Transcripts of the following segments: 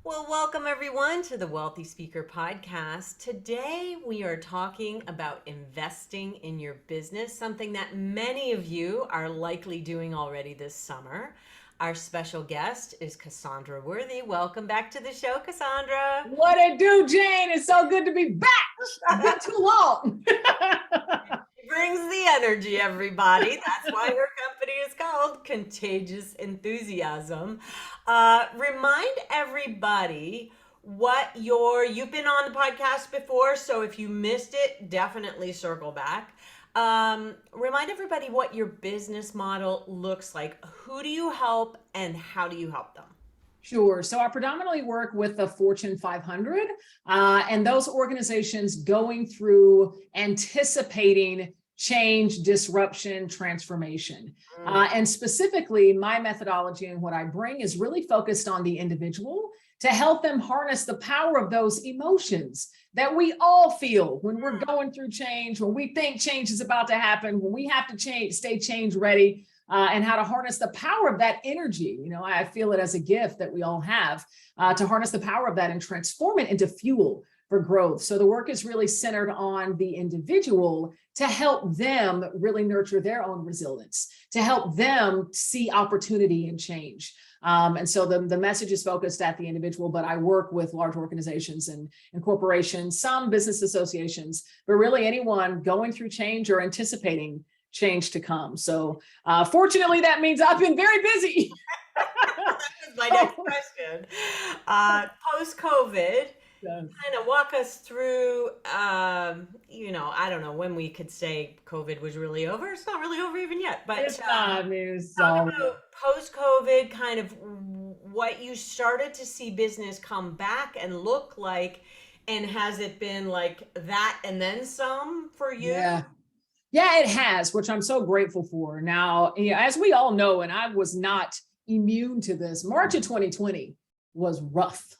Well, welcome everyone to the Wealthy Speaker Podcast. Today we are talking about investing in your business, something that many of you are likely doing already this summer. Our special guest is Cassandra Worthy. Welcome back to the show, Cassandra. What it do, Jane? It's so good to be back. It's been too long. She brings the energy, everybody. That's why her company is called Contagious Enthusiasm. Remind everybody what you've been on the podcast before, so if you missed it, definitely circle back. Remind everybody what your business model looks like. Who do you help and how do you help them? Sure. So I predominantly work with the Fortune 500 and those organizations going through anticipating change, disruption, transformation. And specifically, my methodology and what I bring is really focused on the individual to help them harness the power of those emotions that we all feel when we're going through change, when we think change is about to happen, when we have to change, stay change ready. And how to harness the power of that energy. You know, I feel it as a gift that we all have to harness the power of that and transform it into fuel for growth. So the work is really centered on the individual to help them really nurture their own resilience, to help them see opportunity and change. And so the message is focused at the individual, but I work with large organizations and corporations, some business associations, but really anyone going through change or anticipating change to come. So fortunately, that means I've been very busy. That was my next question. Post-COVID, kind of walk us through, I don't know when we could say COVID was really over. It's not really over even yet, but It's not, I mean, it's talk all about post-COVID, kind of what you started to see business come back and look like, and has it been like that and then some for you? yeah. Yeah, it has, which I'm so grateful for. Now, as we all know, and I was not immune to this, March of 2020 was rough,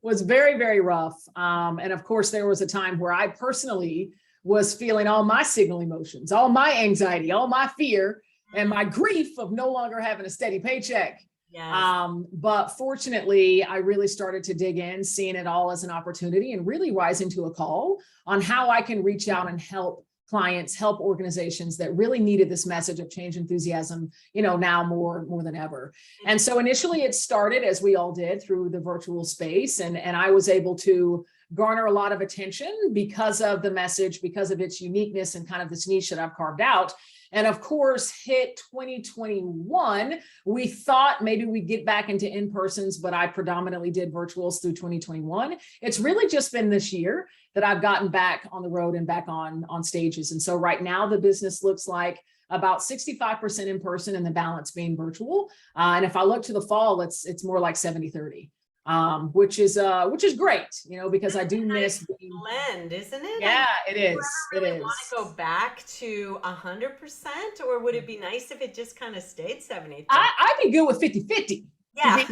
was very, very rough. And of course, there was a time where I personally was feeling all my signal emotions, all my anxiety, all my fear, and my grief of no longer having a steady paycheck. Yes. But fortunately, I really started to dig in, seeing it all as an opportunity and really rising to a call on how I can reach out and help clients, help organizations that really needed this message of change enthusiasm, now more than ever. And so initially it started, as we all did, through the virtual space. And I was able to garner a lot of attention because of the message, because of its uniqueness and kind of this niche that I've carved out. And of course, hit 2021, we thought maybe we'd get back into in-persons, but I predominantly did virtuals through 2021. It's really just been this year that I've gotten back on the road and back on stages. And so right now the business looks like about 65% in person and the balance being virtual. And if I look to the fall, it's more like 70-30. Which is great, because I do miss being, Blend, isn't it? yeah, it Do you is. ever It really want to is. go back to 100%, or would it be nice if it just kind of stayed 70? I'd be good with 50-50, to Yeah.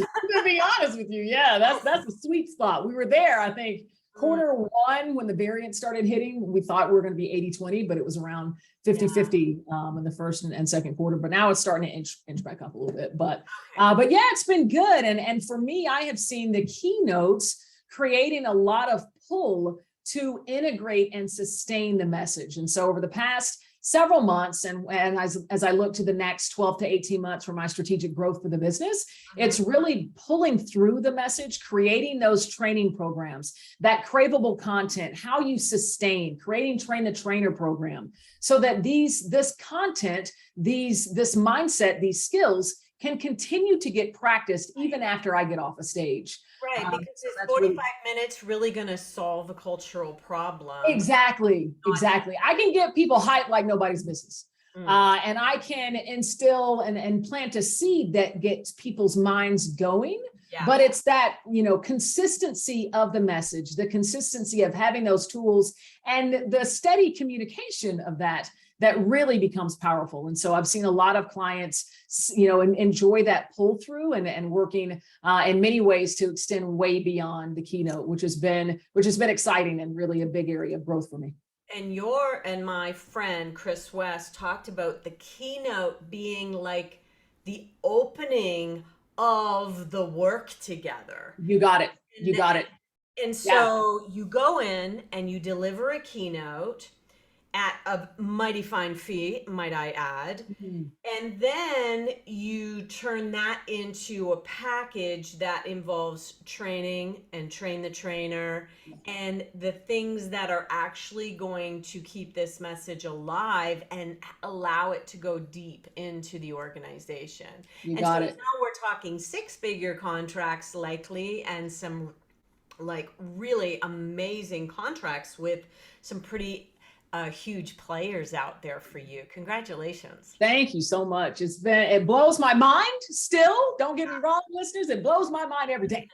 be honest with you. Yeah, that's a sweet spot. We were there, I think, quarter one when the variant started hitting. We thought we were going to be 80-20, but it was around 50-50 in the first and second quarter. But now it's starting to inch back up a little bit. But yeah, it's been good. And for me, I have seen the keynotes creating a lot of pull to integrate and sustain the message. And so over the past several months, and as I look to the next 12 to 18 months for my strategic growth for the business, it's really pulling through the message, creating those training programs, that craveable content, how you sustain, creating train the trainer program, so that this content, this mindset, these skills can continue to get practiced even after I get off a stage. Right, because So is that's 45 really minutes really going to solve a cultural problem? exactly. I can get people hyped like nobody's business. And I can instill and plant a seed that gets people's minds going. Yeah. But it's that, consistency of the message, the consistency of having those tools and the steady communication of that really becomes powerful. And so I've seen a lot of clients, enjoy that pull through and working in many ways to extend way beyond the keynote, which has been exciting and really a big area of growth for me. And my friend Chris West talked about the keynote being like the opening of the work together. You got it. You And, got it. and Yeah. so you go in and you deliver a keynote at a mighty fine fee, might I add. Mhm. And then you turn that into a package that involves training and train the trainer and the things that are actually going to keep this message alive and allow it to go deep into the organization. You And so got it. now we're talking six-figure contracts likely and some like really amazing contracts with some pretty huge players out there for you. Congratulations. Thank you so much. It blows my mind still. Don't get me wrong, listeners. It blows my mind every day.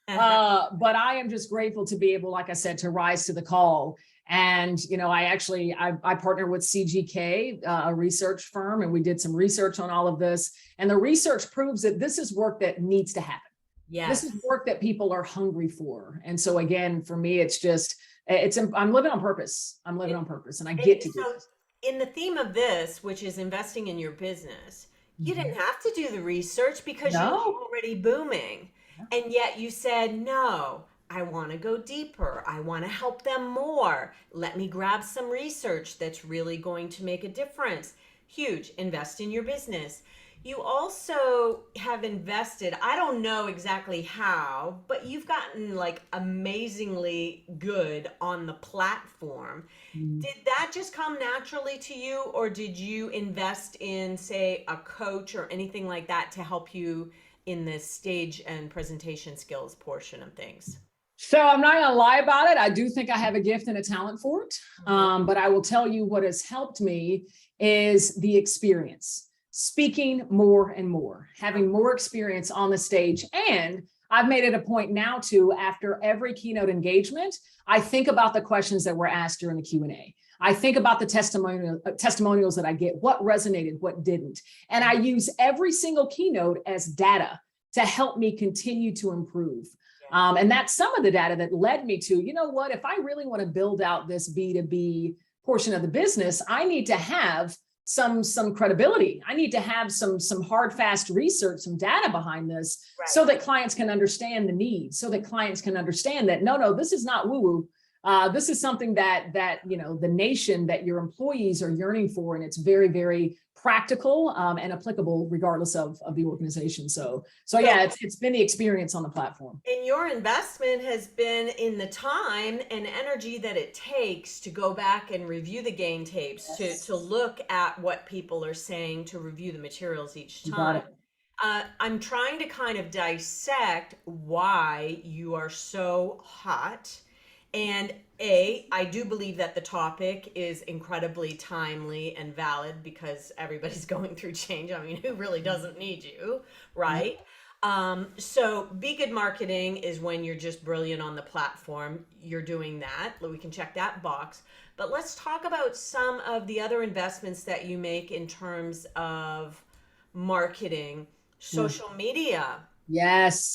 But I am just grateful to be able, like I said, to rise to the call. And, I partner with CGK, a research firm, and we did some research on all of this. And the research proves that this is work that needs to happen. This Yes. is work that people are hungry for. And so again, for me, I'm living on purpose. I'm living on purpose and I get to do So, this. in the theme of this, which is investing in your business, you didn't Mhm. have to do the research because you were No. already booming. And yet you said, no, I want to go deeper. I want to help them more. Let me grab some research that's really going to make a difference. Huge. Invest in your business. You also have invested, I don't know exactly how, but you've gotten like amazingly good on the platform. Mhm. Did that just come naturally to you, or did you invest in, say, a coach or anything like that to help you in this stage and presentation skills portion of things? So I'm not going to lie about it. I do think I have a gift and a talent for it. Mhm. But I will tell you what has helped me is the experience, speaking more and more, having more experience on the stage. And I've made it a point now to, after every keynote engagement, I think about the questions that were asked during the Q&A. I think about the testimonials that I get, what resonated, what didn't. And I use every single keynote as data to help me continue to improve. And that's some of the data that led me to, you know what, if I really want to build out this B2B portion of the business, I need to have some credibility. I need to have some hard, fast research, some data behind this so Right. that clients can understand the needs, so that clients can understand that, no, this is not woo-woo. This is something that the nation, that your employees are yearning for, and it's very, very practical and applicable regardless of the organization. So So, yeah, it's been the experience on the platform. and your investment has been in the time and energy that it takes to go back and review the gain tapes, to Yes, look at what people are saying, to review the materials each you got time. it. I'm trying to kind of dissect why you are so hot. And I do believe that the topic is incredibly timely and valid because everybody's going through change. I mean, who really doesn't need you, Yeah. right? So Be Good Marketing is when you're just brilliant on the platform. You're doing that. We can check that box. But let's talk about some of the other investments that you make in terms of marketing, Yeah. social media. Yes.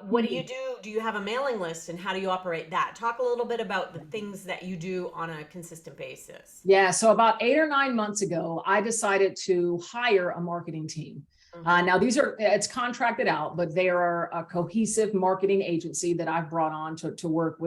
What do you do? Do you have a mailing list, and how do you operate that? Talk a little bit about the things that you do on a consistent basis. Yeah. So about 8 or 9 months ago, I decided to hire a marketing team. Hmm. Now it's contracted out, but they are a cohesive marketing agency that I've brought on to work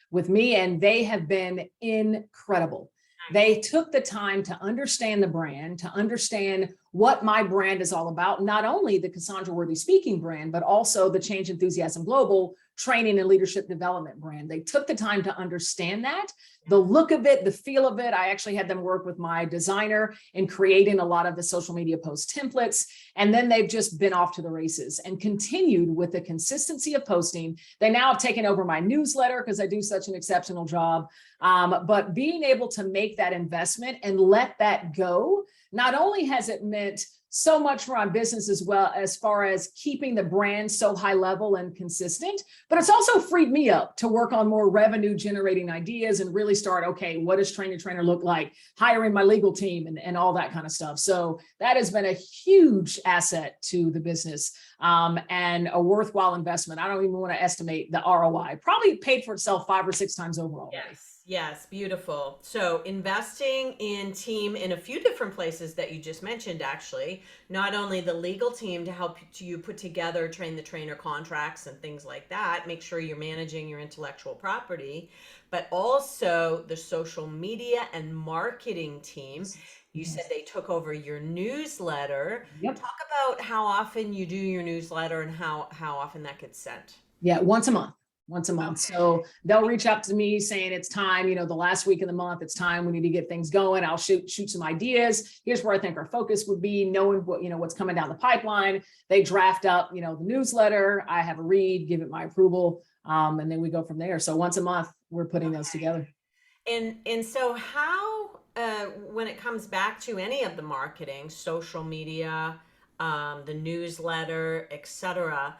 with me, and they have been incredible. Nice. They took the time to understand the brand, to understand what my brand is all about, not only the Cassandra Worthy speaking brand, but also the Change Enthusiasm Global training and leadership development brand. They took the time to understand that, the look of it, the feel of it. I actually had them work with my designer in creating a lot of the social media post templates. And then they've just been off to the races and continued with the consistency of posting. They now have taken over my newsletter because I do such an exceptional job. But being able to make that investment and let that go, not only has it meant so much for my business as well, as far as keeping the brand so high level and consistent, but it's also freed me up to work on more revenue generating ideas and really start, okay, what does train the trainer look like? Hiring my legal team and all that kind of stuff. So that has been a huge asset to the business. and a worthwhile investment. I don't even want to estimate the ROI. Probably paid for itself 5 or 6 times over already. Yes, beautiful. So investing in team in a few different places that you just mentioned, actually, not only the legal team to help you put together train the trainer contracts and things like that, make sure you're managing your intellectual property, but also the social media and marketing team. You said Yes. they took over your newsletter. Yep. Talk about how often you do your newsletter and how often that gets sent. Yeah, once a month. Once a month. Okay. So they'll reach out to me saying it's time, the last week of the month, it's time. We need to get things going. I'll shoot some ideas. Here's where I think our focus would be, knowing what, what's coming down the pipeline. They draft up, the newsletter. I have a read, give it my approval. And then we go from there. So once a month, we're putting those together. And so how when it comes back to any of the marketing, social media, the newsletter, etc.,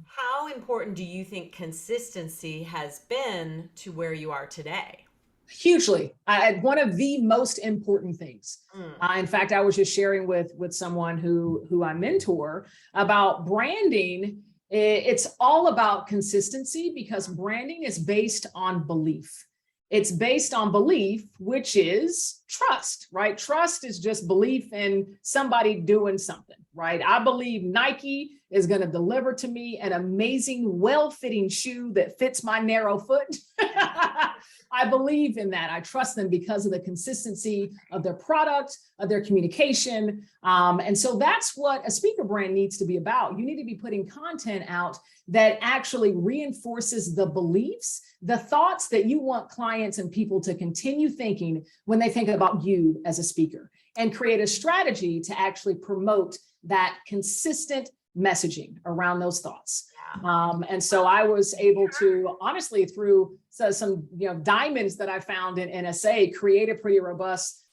how important do you think consistency has been to where you are today? Hugely. One of the most important things. Mm. In fact, I was just sharing with someone who I mentor about branding. It's all about consistency because branding is based on belief. It's based on belief, which is trust, right? Trust is just belief in somebody doing something, right? I believe Nike is going to deliver to me an amazing, well-fitting shoe that fits my narrow foot. I believe in that. I trust them because of the consistency of their product, of their communication. And so that's what a speaker brand needs to be about. You need to be putting content out that actually reinforces the beliefs, the thoughts that you want clients and people to continue thinking when they think about you as a speaker, and create a strategy to actually promote that consistent messaging around those thoughts. And so I was able to, honestly, through some diamonds that I found in NSA, create a pretty robust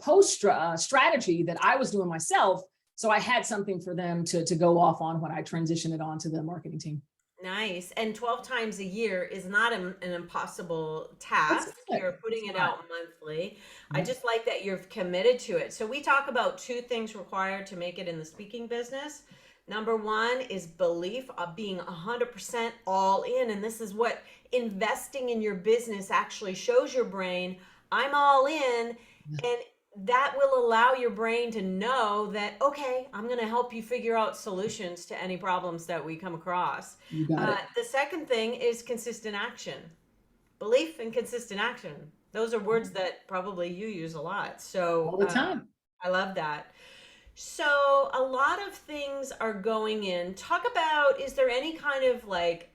post strategy that I was doing myself. So I had something for them to go off on when I transitioned it on to the marketing team. Nice. And 12 times a year is not an impossible It's task. not. You're putting It's it not. out monthly. I Yep. just like that you're committed to it. So we talk about two things required to make it in the speaking business. Number one is belief of being 100% all in. And this is what investing in your business actually shows your brain. I'm all in. And that will allow your brain to know that, okay, I'm going to help you figure out solutions to any problems that we come across. You got it. The second thing is consistent action. Belief and consistent action. Those are words that probably you use a lot. So All the time. I love that. So a lot of things are going in. Talk about, is there any kind of like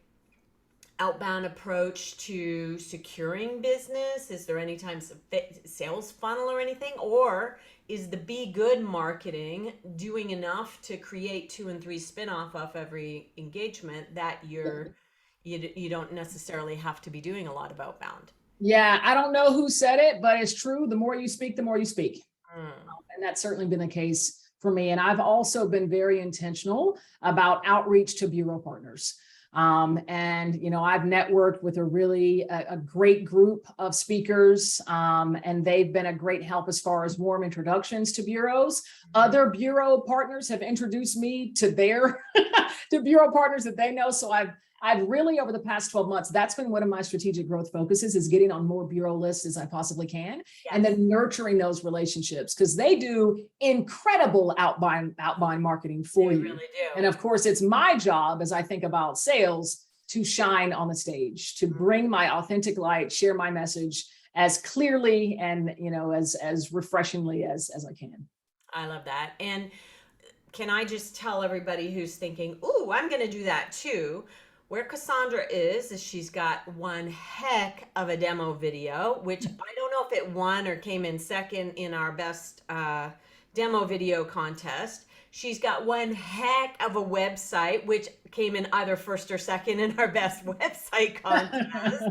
outbound approach to securing business? Is there any types of sales funnel or anything? Or is the Be Good marketing doing enough to create 2 and 3 spin-off of every engagement that you don't necessarily have to be doing a lot of outbound? Yeah, I don't know who said it, but it's true. The more you speak, the more you speak. Mm. And that's certainly been the case for me. And I've also been very intentional about outreach to bureau partners. I've networked with a great group of speakers, and they've been a great help as far as warm introductions to bureaus. Other bureau partners have introduced me to their to bureau partners that they know. So I've really, over the past 12 months, that's been one of my strategic growth focuses, is getting on more bureau lists as I possibly can, and Yes, then nurturing those relationships, because they do incredible outbound marketing for they you. really And do. of course, it's my job, as I think about sales, to shine on the stage, to bring my authentic light, share my message as clearly and as refreshingly as I can. I love that. And can I just tell everybody who's thinking, "Ooh, I'm going to do that too." Where Cassandra is she's got one heck of a demo video, which I don't know if it won or came in second in our best demo video contest. She's got one heck of a website, which came in either first or second in our best website contest.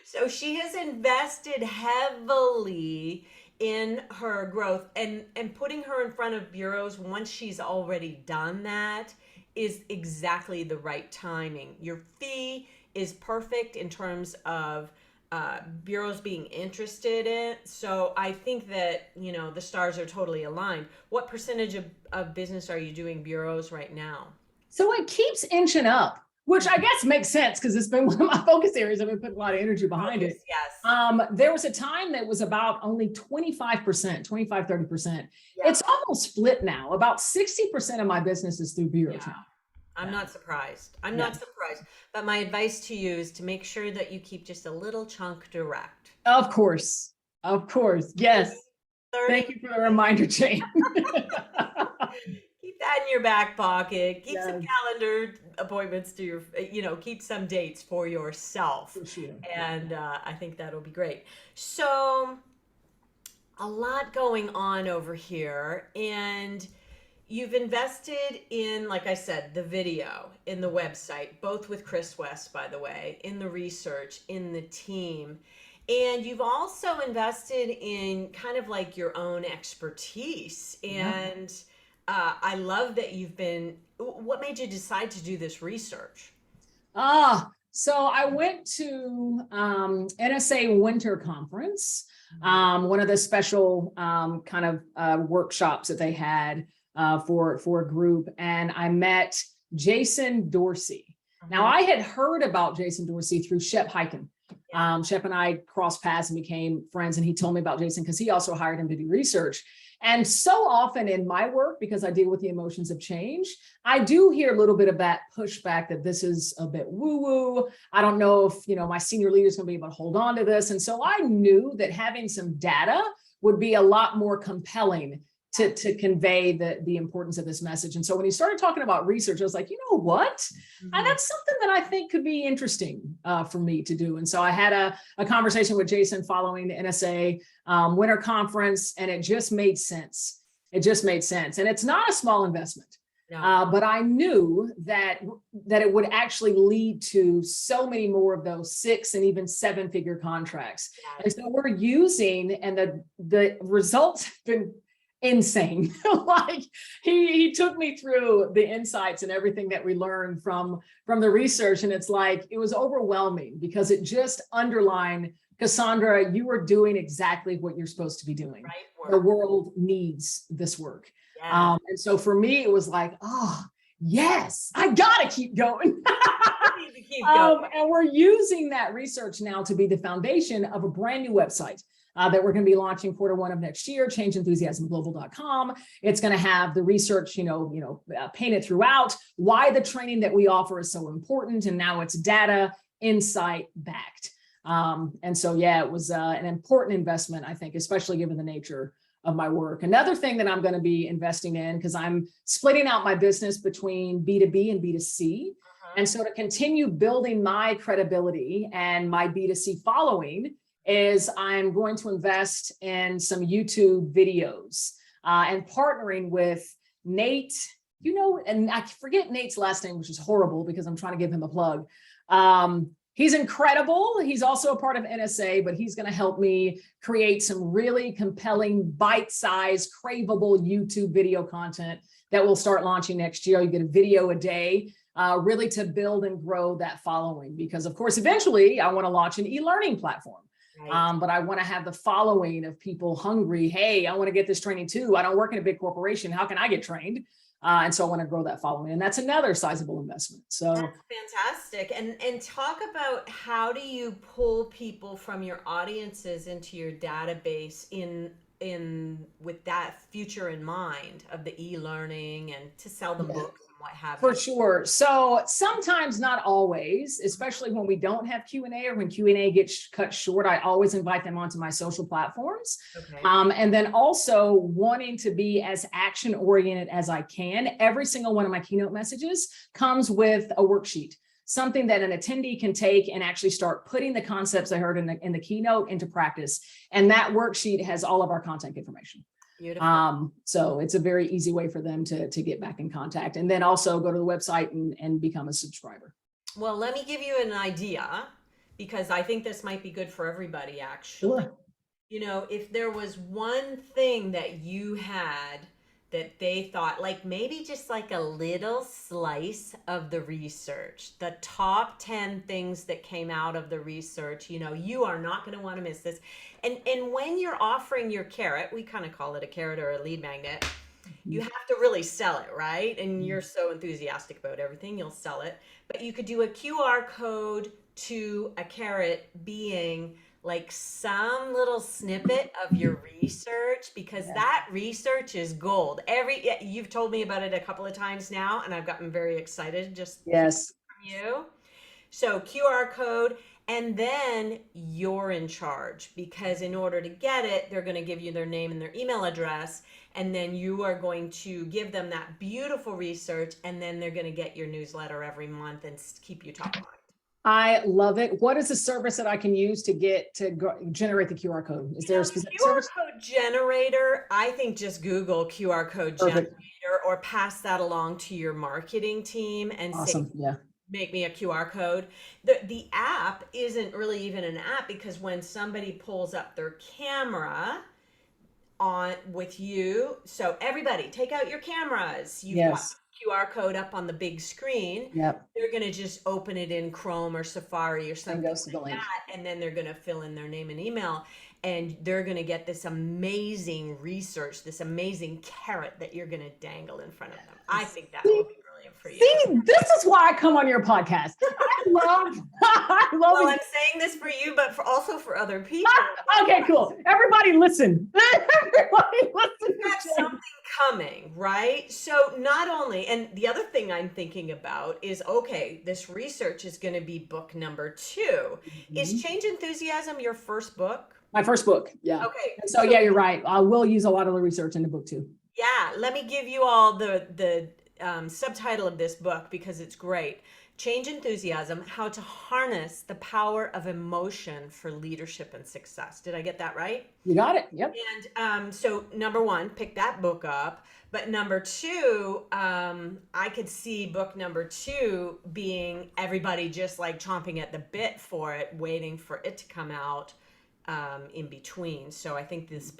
So she has invested heavily in her growth, and putting her in front of bureaus once she's already done that is exactly the right timing. Your fee is perfect in terms of bureaus being interested in. So I think that, the stars are totally aligned. What percentage of business are you doing bureaus right now? So it keeps inching up, which I guess makes sense because it's been one of my focus areas. I've been putting a lot of energy behind it. Yes. There was a time that was about only 25%, 25, 30%. Yeah. It's almost flipped now. About 60% of my business is through bureau training. I'm Yeah. not surprised. I'm Yeah. not surprised. But my advice to you is to make sure that you keep just a little chunk direct. Of course. Of course. Yes. 30. Thank you for the reminder, Jane. Keep that in your back pocket. Keep some Yes, calendar appointments to your, keep some dates for yourself. for sure. And I think that'll be great. So, a lot going on over here. And you've invested in, like I said, the video, in the website, both with Chris West, by the way, in the research, in the team. And you've also invested in kind of like your own expertise. And I love that what made you decide to do this research? So I went to NSA Winter Conference, one of the special kind of workshops that they had for a group, and I met Jason Dorsey. Now I had heard about Jason Dorsey through Shep Hyken. Shep and I crossed paths and became friends, and he told me about Jason because he also hired him to do research. And so often in my work, because I deal with the emotions of change, I do hear a little bit of that pushback that this is a bit woo-woo. I don't know if, my senior leader is going to be able to hold on to this. And so I knew that having some data would be a lot more compelling to convey the importance of this message. And so when he started talking about research, I was like, you know what? And that's something that I think could be interesting for me to do. And so I had a conversation with Jason following the NSA Winter Conference, and it just made sense. It just made sense. And it's not a small investment. No. But I knew that it would actually lead to so many more of those 6 and even 7-figure contracts. Yeah. And so we're using, and the results have been insane. Like he took me through the insights and everything that we learned from the research. And it's like, it was overwhelming because it just underlined, Cassandra, you are doing exactly what you're supposed to be doing. Right. The world needs this work. Yeah. And so for me, it was like, oh, yes, I gotta keep going. You need to keep going. And we're using that research now to be the foundation of a brand new website that we're going to be launching Q1 of next year, changeenthusiasmglobal.com. It's going to have the research, painted throughout, why the training that we offer is so important. And now it's data, insight backed. And so, yeah, it was an important investment, I think, especially given the nature of my work. Another thing that I'm going to be investing in, because I'm splitting out my business between B2B and B2C. And so to continue building my credibility and my B2C following is I'm going to invest in some YouTube videos and partnering with Nate, and I forget Nate's last name, which is horrible because I'm trying to give him a plug. He's incredible. He's also a part of NSA, but he's going to help me create some really compelling, bite-sized, craveable YouTube video content that we'll start launching next year. You get a video a day, really to build and grow that following. Because of course, eventually I want to launch an e-learning platform. Right. But I want to have the following of people hungry. Hey, I want to get this training too. I don't work in a big corporation. How can I get trained? And so I want to grow that following, and that's another sizable investment. So that's fantastic. And talk about, how do you pull people from your audiences into your database with that future in mind of the e-learning and to sell them books and what have you? For sure. So sometimes, not always, especially when we don't have Q&A or when Q&A gets cut short, I always invite them onto my social platforms. Okay. And then also wanting to be as action oriented as I can. Every single one of my keynote messages comes with a worksheet, something that an attendee can take and actually start putting the concepts they heard in the keynote into practice. And that worksheet has all of our contact information. Beautiful. So it's a very easy way for them to get back in contact, and then also go to the website and become a subscriber. Well, let me give you an idea, because I think this might be good for everybody, actually. Sure. If there was one thing that you had that they thought, like maybe just like a little slice of the research, the top 10 things that came out of the research, you are not going to want to miss this. And when you're offering your carrot, we kind of call it a carrot or a lead magnet, you have to really sell it, right? And you're so enthusiastic about everything, you'll sell it. But you could do a QR code to a carrot being like some little snippet of your research, because Yeah. that research is gold. You've told me about it a couple of times now, and I've gotten very excited just hearing Yes. from you. So QR code, and then you're in charge, because in order to get it, they're going to give you their name and their email address, and then you are going to give them that beautiful research, and then they're going to get your newsletter every month and keep you top of mind. I love it. What is the service that I can use to generate the QR code? Is there a specific QR service? code generator, I think just Google QR code Perfect. generator, or pass that along to your marketing team and say, Awesome. Yeah. make me a QR code. The app isn't really even an app, because when somebody pulls up their camera on with you, so everybody take out your cameras. You've got Yes. QR code up on the big screen. Yep. They're going to just open it in Chrome or Safari or And something goes to the like link. that, and then they're going to fill in their name and email, and they're going to get this amazing research, this amazing carrot that you're going to dangle in front of them. I think that will be brilliant for you. See, this is why I come on your podcast. I love Well, it. I'm saying this for you, but also for other people. Okay, cool. Everybody listen. Everybody listen. You have something coming, right? So not only, and the other thing I'm thinking about is, okay, this research is going to be book number 2. Is Change Enthusiasm your first book? My first book. Yeah. Okay. And so yeah, you're right. I will use a lot of the research in the book too. Yeah, let me give you all the subtitle of this book, because it's great. Change Enthusiasm: How to Harness the Power of Emotion for Leadership and Success. Did I get that right? You got it. Yep. And so number 1, pick that book up. But number 2, I could see book number 2 being everybody just like chomping at the bit for it, waiting for it to come out in between. So I think this,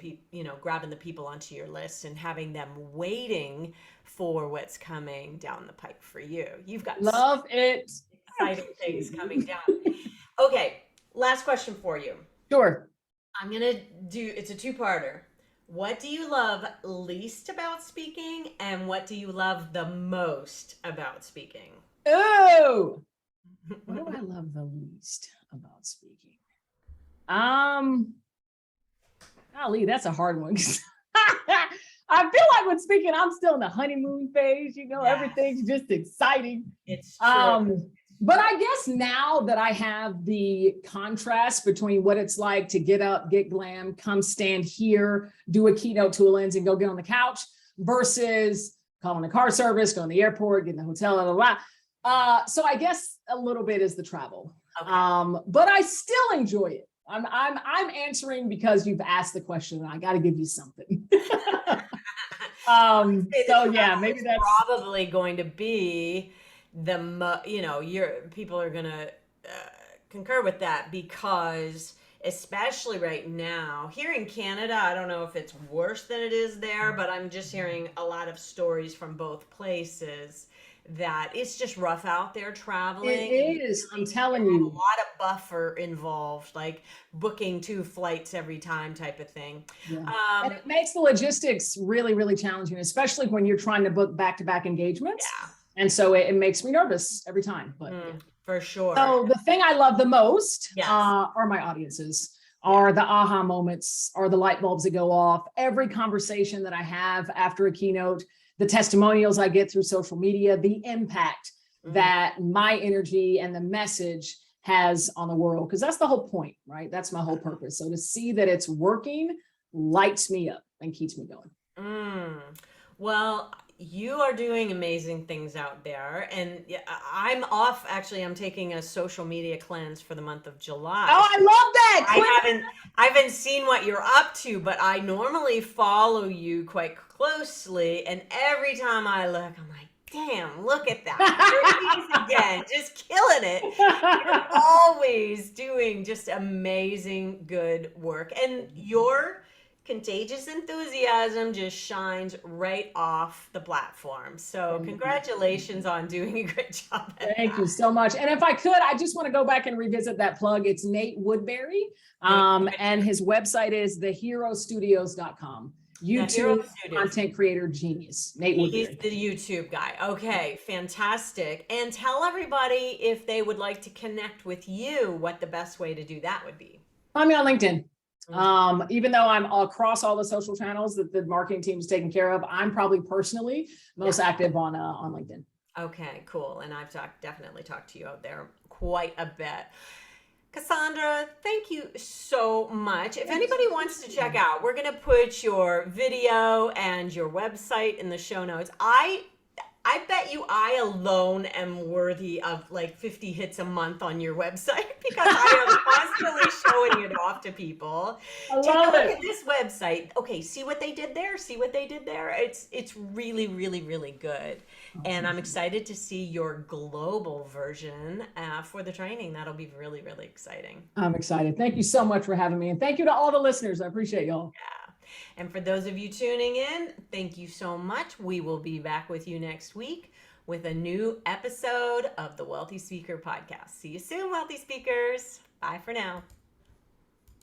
grabbing the people onto your list and having them waiting for what's coming down the pike for you. You've got Love it. exciting things coming down. Okay, last question for you. Sure. I'm gonna do, it's a 2-parter. What do you love least about speaking, and what do you love the most about speaking? Oh, what do I love the least about speaking? Golly, that's a hard one. I feel like when speaking, I'm still in the honeymoon phase. Yes. Everything's just exciting. It's true. But I guess now that I have the contrast between what it's like to get up, get glam, come stand here, do a keynote to a lens and go get on the couch, versus calling the car service, going to the airport, getting the hotel, blah, blah, blah. So I guess a little bit is the travel. Okay. But I still enjoy it. I'm answering because you've asked the question, and I got to give you something. So yeah, maybe that's probably going to be your people are going to concur with that, because especially right now here in Canada, I don't know if it's worse than it is there, but I'm just hearing a lot of stories from both places that it's just rough out there traveling. It is. I'm telling a you. lot of buffer involved, like booking 2 flights every time type of thing. Yeah. And it makes the logistics really, really challenging, especially when you're trying to book back-to-back engagements. Yeah. And so it makes me nervous every time. But for sure. So the thing I love the most Yes. Are my audiences, are the aha moments, are the light bulbs that go off. Every conversation that I have after a keynote, the testimonials I get through social media, the impact that my energy and the message has on the world, because that's the whole point, right? That's my whole purpose. So to see that it's working lights me up and keeps me going. Well, you are doing amazing things out there, and I'm off. Actually, I'm taking a social media cleanse for the month of July. Oh, I love that. I haven't seen what you're up to, but I normally follow you quite closely, and every time I look, I'm like, damn, look at that. There he is again, just killing it. You're always doing just amazing good work, and your contagious enthusiasm just shines right off the platform. So congratulations on doing a great job. Thank you so much. And if I could, I just want to go back and revisit that plug. It's Nate Woodbury. And his website is theherostudios.com. The hero YouTube suited. content creator genius, Nate He's Woodbury. the YouTube guy. Okay, fantastic. And tell everybody if they would like to connect with you, what the best way to do that would be. Find me on LinkedIn. Okay. Even though I'm across all the social channels that the marketing team is taking care of, I'm probably personally most active on LinkedIn. Okay, cool. And I've definitely talked to you out there quite a bit. Cassandra, thank you so much. If anybody wants to check out, we're going to put your video and your website in the show notes. I bet you I alone am worthy of like 50 hits a month on your website because I am constantly showing it off to people. I Take a love look it. at this website. Okay, see what they did there? See what they did there? It's really, really, really good. And I'm excited to see your global version for the training. That'll be really, really exciting. I'm excited. Thank you so much for having me. And thank you to all the listeners. I appreciate y'all. Yeah. And for those of you tuning in, thank you so much. We will be back with you next week with a new episode of the Wealthy Speaker Podcast. See you soon, Wealthy Speakers. Bye for now.